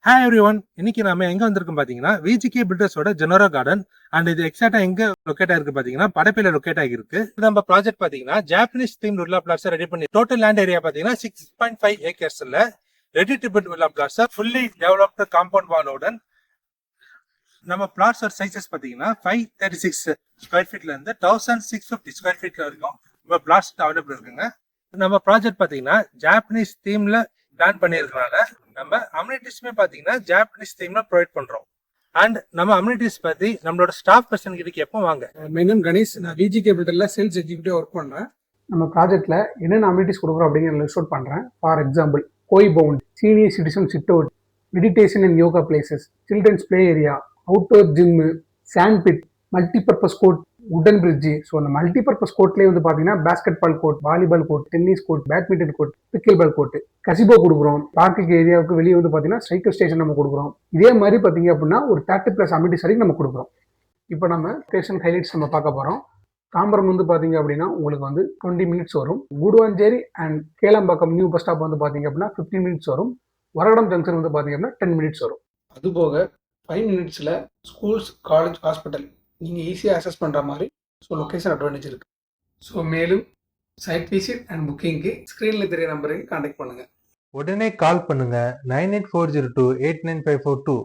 Hi every one, இன்னைக்கு நாம எங்க வந்திருக்கோம் பாத்தீங்கன்னா விஜிகே பில்டர்ஸோட ஜெனரா கார்டன். அண்ட் இது எக்ஸாக்டா எங்க லொக்கேட் ஆயிருக்கு பாத்தீங்கன்னா படப்பையில லொக்கேட் ஆகிருக்கு. நம்ம ப்ராஜெக்ட் பாத்தீங்கன்னா Japanese theme villa plots ready பண்ணி டோட்டல் லேண்ட் ஏரியா பாத்தீங்கன்னா 6.5 ஏக்கர்ஸ்ல ready to build villa plots fully developed compound வாலோட நம்ம பிளாட்ஸ் சைசஸ் பாத்தீங்கன்னா 536 ஸ்கொயர் ஃபீட்ல இருந்து 1650 ஸ்கொயர் ஃபீட்ல வரைக்கும் நம்ம பிளாட்ஸ் அவைலபிள் இருக்குங்க. நம்ம ப்ராஜெக்ட் பாத்தீங்கன்னா ஜாப்பனீஸ் தீம்ல பிளான் பண்ணிருக்கனால நம்ம அம்யூனிட்டிஸ்மே பாத்தீங்கன்னா ஜாப்பனீஸ் தீம்ல ப்ரொவைட் பண்றோம். அண்ட் நம்ம அம்யூனிட்டிஸ் பத்தி நம்மளோட ஸ்டாஃப் பர்சன் கிட்ட கேட்போம் வாங்க. மெயின் கணேஷ், நான் விஜிகே பில்டர்ல சேல்ஸ் எக்ஸிக்யூட்டிவ் ஒர்க் பண்றேன். நம்ம ப்ராஜெக்ட்ல என்னென்ன அம்யூனிட்டிஸ் கொடுக்குறோம் அப்படிங்கிற லிஸ்ட் அவுட் பண்றேன். For example, koi pond, senior citizen sit out, meditation and yoga places, children's play area, outdoor gym, sand pit, multipurpose court, wooden bridge. So அந்த மல்டிபர்பஸ் கோர்ட்லேயே வந்து பார்த்தீங்கன்னா basketball court, volleyball court, tennis court, badminton court, pickleball court, gazebo கொடுக்குறோம். Parking ஏரியாவுக்கு வெளியே வந்து பார்த்தீங்கன்னா cycle station நம்ம கொடுக்குறோம். இதே மாதிரி பார்த்தீங்க அப்படின்னா ஒரு 30+ அம்யூனிட்டிஸ் வரைக்கும் நம்ம கொடுக்குறோம். இப்போ நம்ம ஸ்டேஷன் ஹைலைட்ஸ் நம்ம பார்க்க போகிறோம். தாம்பரம் வந்து பார்த்தீங்க அப்படின்னா உங்களுக்கு வந்து 20 மினிட்ஸ் வரும். Guduvancheri and Kelambakkam new bus stop வந்து பார்த்தீங்க அப்படின்னா 15 மினிட்ஸ் வரும். வரகடம் ஜங்ஷன் வந்து பார்த்தீங்க அப்படின்னா 10 மினிட்ஸ் வரும். அதுபோக 5 மினிட்ஸில் ஸ்கூல்ஸ், காலேஜ், ஹாஸ்பிட்டல் நீங்கள் ஈஸியாக அக்சஸ் பண்ணுற மாதிரி ஸோ லொக்கேஷன் அட்வான்டேஜ் இருக்குது. ஸோ மேலும் சைட் விசிட் அண்ட் புக்கிங்க்கு ஸ்க்ரீனில் தெரிய நம்பருக்கு கான்டாக்ட் பண்ணுங்கள். உடனே கால் பண்ணுங்க 9840289542.